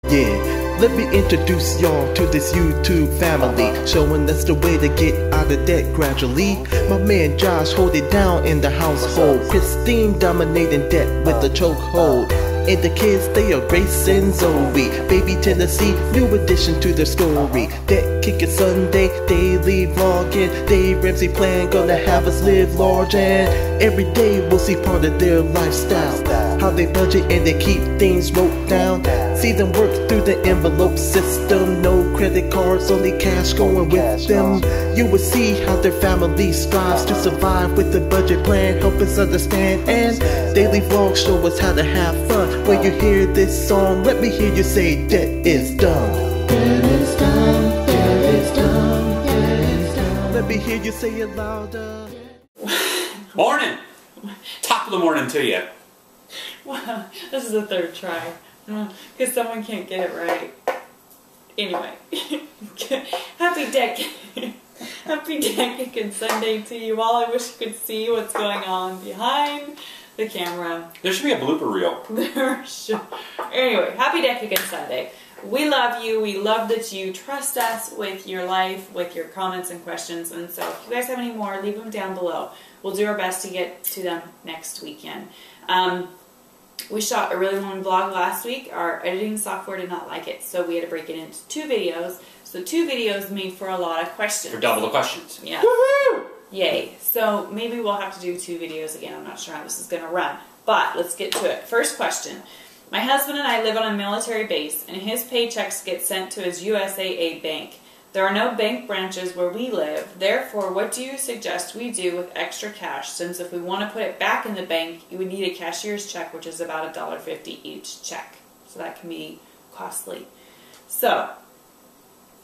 Yeah, let me introduce y'all to this YouTube family, showing us the way to get out of debt gradually. My man Josh hold it down in the household, Christine dominating debt with a chokehold. And the kids, they are Grace and Zoe, baby Tennessee, new addition to their story. Debt Kickin Sunday, daily vlogging, Dave Ramsey plan gonna have us live large, and every day we'll see part of their lifestyle, how they budget and they keep things wrote down. See them work through the envelope system, no credit cards, only cash going with them. You will see how their family strives to survive with the budget plan, help us understand, and daily vlogs show us how to have fun. When you hear this song, let me hear you say, debt is done. Debt is done, debt is done, debt is done. Let me hear you say it louder. Morning! Top of the morning to you. Wow, this is the third try. Because someone can't get it right. Anyway, happy debt Kickin Sunday to you all. I wish you could see what's going on behind the camera. There should be a blooper reel. There should. Anyway, happy debt Kickin Sunday. We love you. We love that you trust us with your life, with your comments and questions. And so if you guys have any more, leave them down below. We'll do our best to get to them next weekend. We shot a really long vlog last week. Our editing software did not like it, so we had to break it into 2 videos. So 2 videos made for a lot of questions. For double the questions. Yeah. Woohoo! Yay. So maybe we'll have to do 2 videos again. I'm not sure how this is going to run. But let's get to it. First question. My husband and I live on a military base, and his paychecks get sent to his USAA bank. There are no bank branches where we live. Therefore, what do you suggest we do with extra cash? Since if we want to put it back in the bank, you would need a cashier's check, which is about $1.50 each check. So that can be costly. So,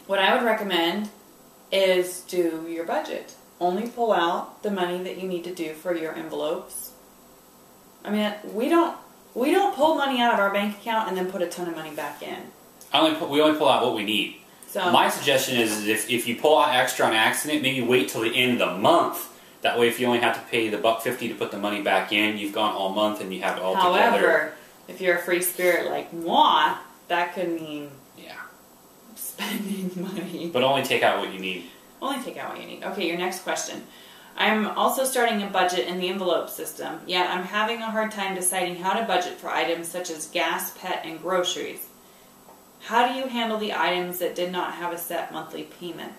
what I would recommend is do your budget. Only pull out the money that you need to do for your envelopes. I mean, we don't pull money out of our bank account and then put a ton of money back in. We only pull out what we need. So, my suggestion is if you pull out extra on accident, maybe wait till the end of the month. That way, if you only have to pay the $1.50 to put the money back in, you've gone all month and you have it all together. However, if you're a free spirit like moi, that could mean spending money. But only take out what you need. Only take out what you need. Okay, your next question. I'm also starting a budget in the envelope system, yet I'm having a hard time deciding how to budget for items such as gas, pet, and groceries. How do you handle the items that did not have a set monthly payment?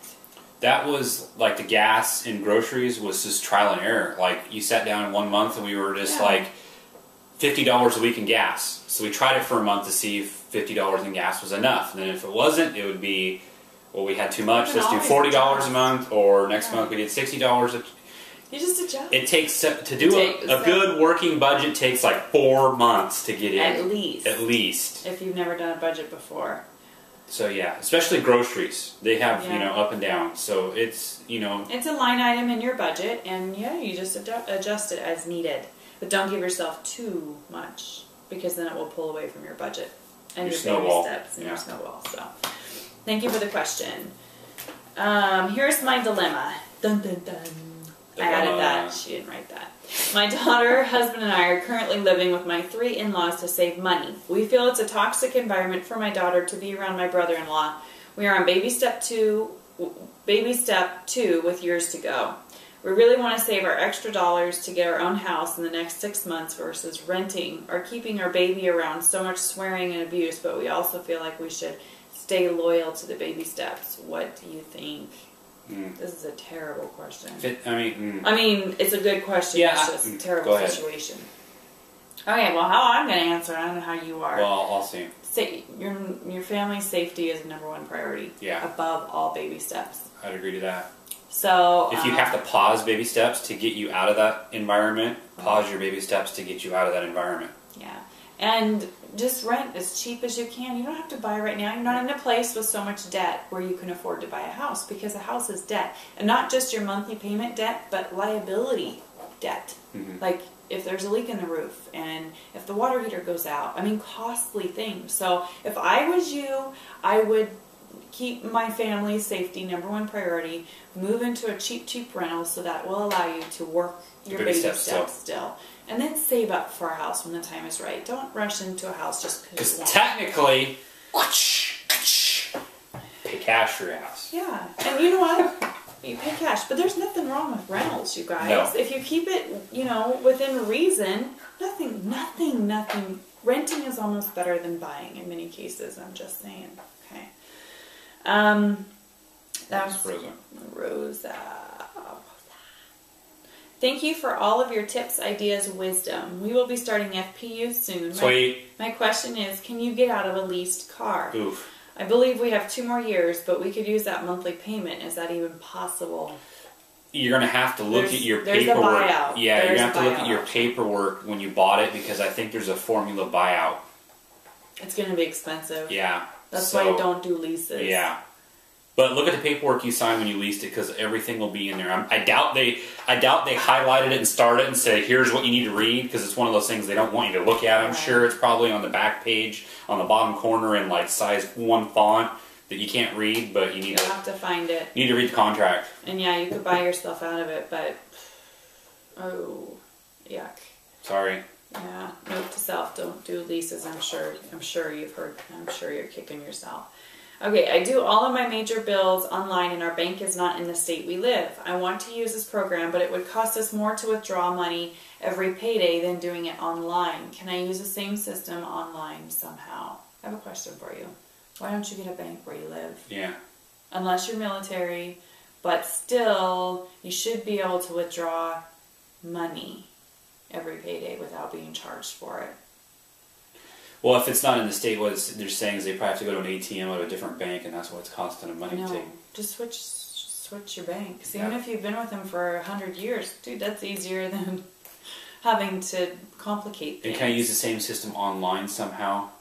That was, like, the gas and groceries was just trial and error. Like, you sat down in 1 month and we were just like $50 a week in gas. So we tried it for a month to see if $50 in gas was enough. And then if it wasn't, it would be, well, we had too much, let's do $40 a month, or next month we did $60. You just adjust. It takes, to do a good working budget takes like 4 months to get in. At least. At least. If you've never done a budget before. So yeah, especially groceries. They have, you know, up and down. So it's, you know. It's a line item in your budget, and yeah, you just adjust it as needed. But don't give yourself too much, because then it will pull away from your budget. And your baby steps and your snowball. So, thank you for the question. Here's my dilemma. Dun dun dun. I added that. She didn't write that. My daughter, husband, and I are currently living with my 3 in-laws to save money. We feel it's a toxic environment for my daughter to be around my brother-in-law. We are on baby step 2 with years to go. We really want to save our extra dollars to get our own house in the next 6 months versus renting or keeping our baby around so much swearing and abuse, but we also feel like we should stay loyal to the baby steps. What do you think? This is a terrible question. I mean, it's a good question. Yeah, it's just a terrible situation. Okay, well, how I'm going to answer, I don't know how you are. Well, I'll see. Your family's safety is #1 priority. Yeah. Above all baby steps. I'd agree to that. So, if you have to pause baby steps to get you out of that environment, pause your baby steps to get you out of that environment. Yeah. And just rent as cheap as you can. You don't have to buy right now. You're not in a place with so much debt where you can afford to buy a house, because a house is debt. And not just your monthly payment debt, but liability debt. Like if there's a leak in the roof and if the water heater goes out. I mean, costly things. So if I was you, I would keep my family's safety #1 priority, move into a cheap rental so that will allow you to work your baby steps still. And then save up for a house when the time is right. Don't rush into a house just because you want. Technically, Pay cash for your house. Yeah, and you know what? You pay cash, but there's nothing wrong with rentals, you guys. No. If you keep it, within reason, nothing. Renting is almost better than buying in many cases. I'm just saying. Okay. That was Rosa. Thank you for all of your tips, ideas, wisdom. We will be starting FPU soon. Sweet. My question is, can you get out of a leased car? Oof. I believe we have 2 more years, but we could use that monthly payment. Is that even possible? You're going to have to look at your there's paperwork. A buyout. Yeah, you're going to have to look at your option. paperwork when you bought it, because I think there's a formula buyout. It's going to be expensive. Yeah. That's why you don't do leases. Yeah. But look at the paperwork you signed when you leased it, because everything will be in there. I doubt they highlighted it and started it and said, here's what you need to read, because it's one of those things they don't want you to look at. I'm sure it's probably on the back page, on the bottom corner in like size 1 font that you can't read, but you need have to find it. You need to read the contract. And yeah, you could buy yourself out of it, but oh, yuck. Sorry. Yeah, note to self: don't do leases. I'm sure you've heard. I'm sure you're kicking yourself. Okay, I do all of my major bills online and our bank is not in the state we live. I want to use this program, but it would cost us more to withdraw money every payday than doing it online. Can I use the same system online somehow? I have a question for you. Why don't you get a bank where you live? Yeah. Unless you're military, but still, you should be able to withdraw money every payday without being charged for it. Well, if it's not in the state, what they're saying is they probably have to go to an ATM at a different bank, and that's what it's costing them money to take. Just switch your banks. Even if you've been with them for 100 years, dude, that's easier than having to complicate things. And can I use the same system online somehow?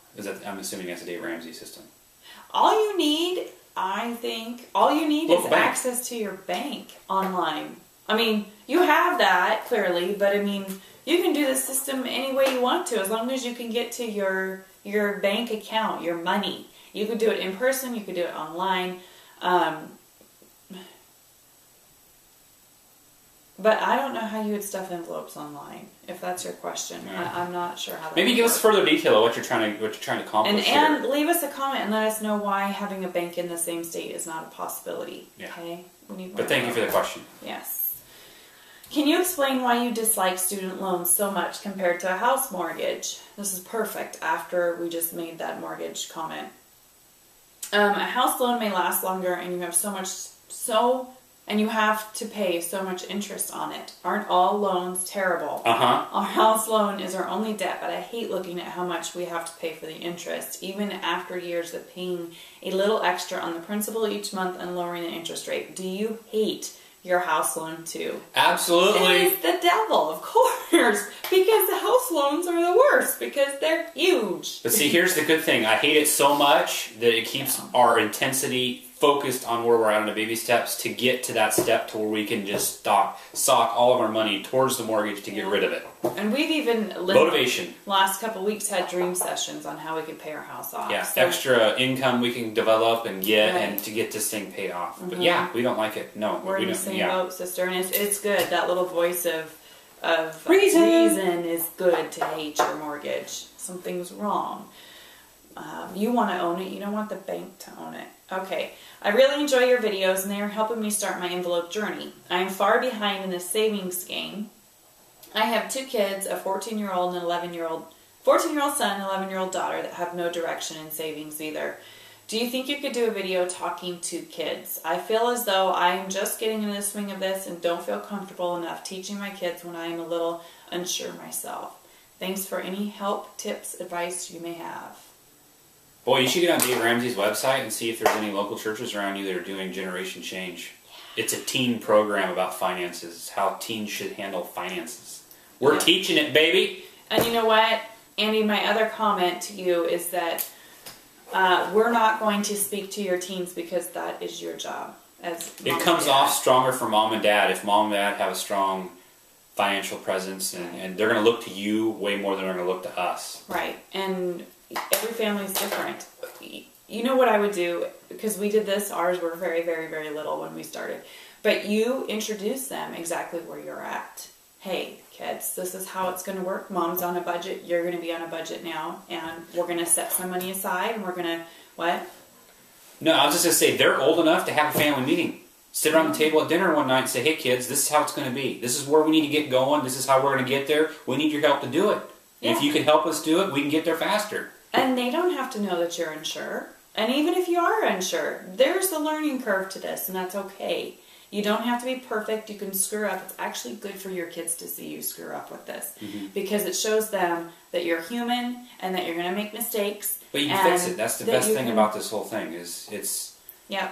I'm assuming that's a Dave Ramsey system. All you need, I think, is access to your bank online. I mean, you have that, clearly, but I mean, you can do the system any way you want to, as long as you can get to your bank account, your money. You could do it in person, you could do it online. But I don't know how you would stuff envelopes online, if that's your question. Yeah. I'm not sure how that Maybe give us further detail of what you're trying to accomplish. And leave us a comment and let us know why having a bank in the same state is not a possibility. Yeah. Okay? We need more. But thank you for the question. Yes. Can you explain why you dislike student loans so much compared to a house mortgage? This is perfect after we just made that mortgage comment. A house loan may last longer and you have and you have to pay so much interest on it. Aren't all loans terrible? Our house loan is our only debt, but I hate looking at how much we have to pay for the interest, even after years of paying a little extra on the principal each month and lowering the interest rate. Do you hate your house loan too? Absolutely. It is the devil, of course, because the house loans are the worst because they're huge. But see, here's the good thing. I hate it so much that it keeps our intensity focused on where we're at on the baby steps to get to that step to where we can just sock all of our money towards the mortgage to get rid of it. And we've even motivation. Last couple of weeks had dream sessions on how we could pay our house off. Yeah, so extra income we can develop and get and to get this thing paid off. But yeah, we don't like it. No, we're in the same boat, sister, and it's good. That little voice of reason is good to hate your mortgage. Something's wrong. You want to own it. You don't want the bank to own it. Okay. I really enjoy your videos, and they are helping me start my envelope journey. I am far behind in the savings game. I have 2 kids, a 14-year-old and an 11-year-old, 14-year-old son and 11-year-old daughter that have no direction in savings either. Do you think you could do a video talking to kids? I feel as though I am just getting into the swing of this and don't feel comfortable enough teaching my kids when I am a little unsure myself. Thanks for any help, tips, advice you may have. Boy, you should get on Dave Ramsey's website and see if there's any local churches around you that are doing Generation Change. Yeah. It's a teen program about finances. It's how teens should handle finances. We're teaching it, baby! And you know what, Andy, my other comment to you is that we're not going to speak to your teens because that is your job. It comes off stronger for mom and dad if mom and dad have a strong financial presence, and they're going to look to you way more than they're going to look to us. Right, and every family is different. You know what I would do, because we did this, ours were very, very, very little when we started, but you introduce them exactly where you're at. Hey, kids, this is how it's going to work. Mom's on a budget, you're going to be on a budget now, and we're going to set some money aside, and we're going to What? No, I was just going to say, they're old enough to have a family meeting. Sit around the table at dinner one night and say, hey kids, this is how it's going to be. This is where we need to get going. This is how we're going to get there. We need your help to do it. Yeah. If you can help us do it, we can get there faster. And they don't have to know that you're unsure. And even if you are unsure, there's a learning curve to this, and that's okay. You don't have to be perfect. You can screw up. It's actually good for your kids to see you screw up with this. Because it shows them that you're human and that you're going to make mistakes. But you can fix it. That's the best thing about this whole thing is it's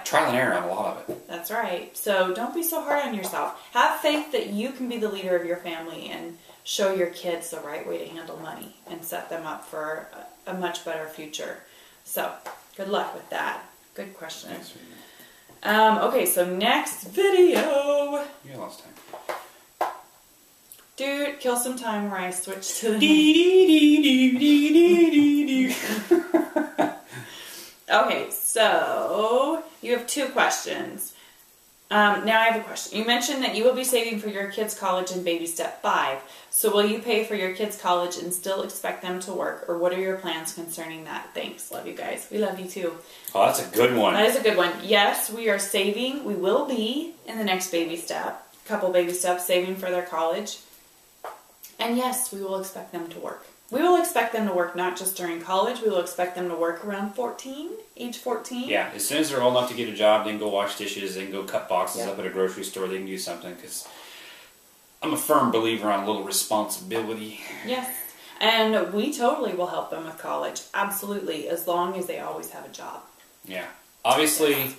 trial and error on a lot of it. That's right. So don't be so hard on yourself. Have faith that you can be the leader of your family and show your kids the right way to handle money and set them up for a much better future. So good luck with that. Good question. Thanks. Okay, so next video. You lost time. Dude, kill some time where I switch to Okay, so you have 2 questions. Now I have a question. You mentioned that you will be saving for your kids' college in baby step 5. So will you pay for your kids' college and still expect them to work? Or what are your plans concerning that? Thanks. Love you guys. We love you too. Oh, that's a good one. That is a good one. Yes, we are saving. We will be in the next baby step. Couple baby steps saving for their college. And yes, we will expect them to work. We will expect them to work not just during college. We will expect them to work around 14, age 14. Yeah, as soon as they're old enough to get a job, they can go wash dishes, they can go cut boxes up at a grocery store, they can do something. Because I'm a firm believer on a little responsibility. Yes, and we totally will help them with college. Absolutely, as long as they always have a job. Yeah. Obviously,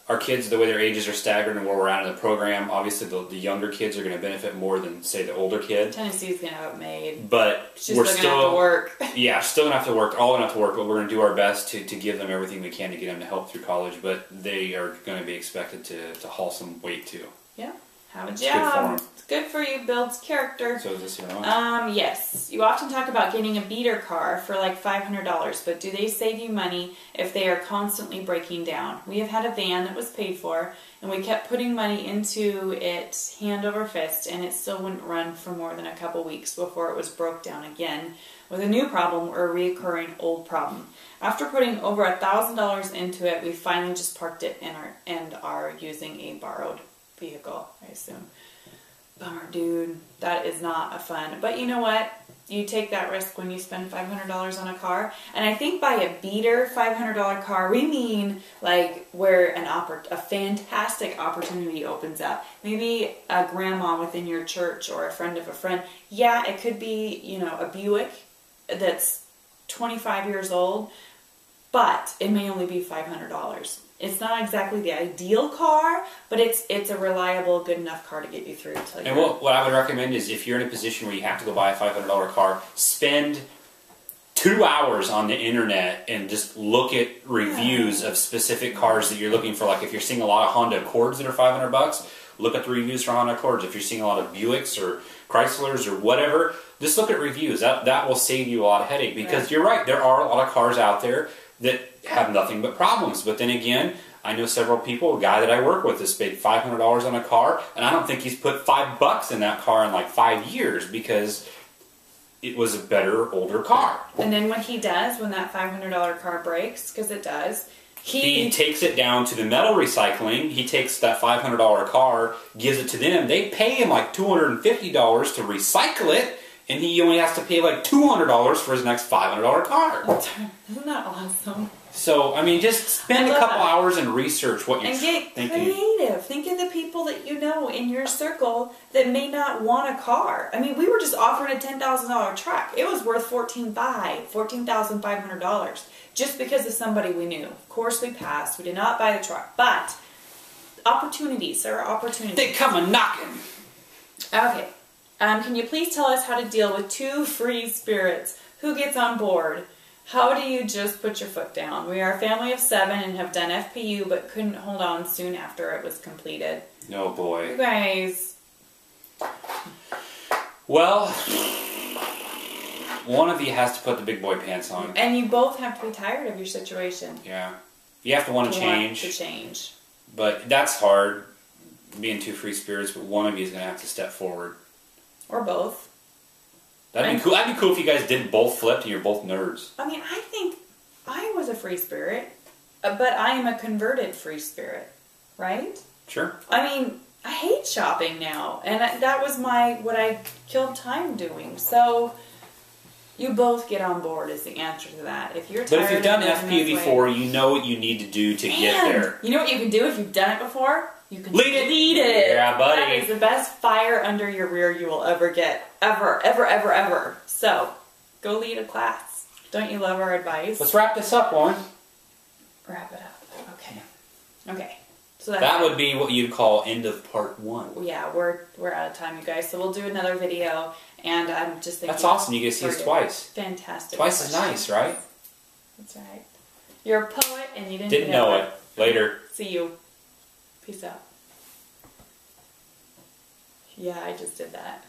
our kids, the way their ages are staggered and where we're at in the program, obviously the younger kids are going to benefit more than, say, the older kid. Tennessee's going to have it made. But we're still going to have to work. Yeah, still going to have to work. All going to have to work, but we're going to do our best to give them everything we can to get them to help through college. But they are going to be expected to haul some weight, too. Yeah. Have a It's job. It's good for you. Builds character. So is this your own? Yes. You often talk about getting a beater car for like $500, but do they save you money if they are constantly breaking down? We have had a van that was paid for, and we kept putting money into it hand over fist, and it still wouldn't run for more than a couple weeks before it was broke down again with a new problem or a reoccurring old problem. After putting over $1,000 into it, we finally just parked it and are using a borrowed vehicle, I assume. Bummer, dude. That is not a fun. But you know what? You take that risk when you spend $500 on a car. And I think by a beater $500 car, we mean like where a fantastic opportunity opens up. Maybe a grandma within your church or a friend of a friend. Yeah, it could be, you know, a Buick that's 25 years old, but it may only be $500. It's not exactly the ideal car, but it's a reliable, good enough car to get you through. And what I would recommend is if you're in a position where you have to go buy a $500 car, spend 2 hours on the internet and just look at reviews of specific cars that you're looking for. Like if you're seeing a lot of Honda Accords that are $500, look at the reviews for Honda Accords. If you're seeing a lot of Buicks or Chryslers or whatever, just look at reviews. That will save you a lot of headache because you're right, there are a lot of cars out there that have nothing but problems. But then again, I know several people, a guy that I work with has paid $500 on a car, and I don't think he's put $5 in that car in like 5 years because it was a better, older car. And then what he does when that $500 car breaks, because it does, he takes it down to the metal recycling. He takes that $500 car, gives it to them. They pay him like $250 to recycle it, and he only has to pay like $200 for his next $500 car. Isn't that awesome? So, I mean, just spend a couple hours and research what you're thinking. And get creative. Think of the people that you know in your circle that may not want a car. I mean, we were just offering a $10,000 truck. It was worth $14,500 just because of somebody we knew. Of course, we passed. We did not buy the truck. But opportunities. There are opportunities. They come a-knocking. Okay. Can you please tell us how to deal with 2 free spirits? Who gets on board? How do you just put your foot down? We are a family of 7 and have done FPU but couldn't hold on soon after it was completed. Oh boy. You guys. Well, one of you has to put the big boy pants on. And you both have to be tired of your situation. Yeah. You have to want to change. But that's hard, being 2 free spirits, but one of you is going to have to step forward. Or both. That'd be cool. That'd be cool if you guys did both flipped and you're both nerds. I mean, I think I was a free spirit, but I am a converted free spirit, right? Sure. I mean, I hate shopping now, and that was what I killed time doing. So you both get on board is the answer to that. If you're tired, But if you've done of living FP this before, way, you know what you need to do to get there. you know what you can do if you've done it before? You can Lead it. Lead it. Yeah, buddy. That is the best fire under your rear you will ever get. Ever, ever, ever, ever. So, go lead a class. Don't you love our advice? Let's wrap this up, Lauren. Wrap it up. Okay. Okay. So that would be what you'd call end of part 1. Yeah, we're out of time, you guys. So we'll do another video, and I'm just thinking. That's awesome. You get to see us twice. Fantastic. Twice is nice, right? That's right. You're a poet, and you Didn't know it. Later. See you. Peace out. Yeah, I just did that.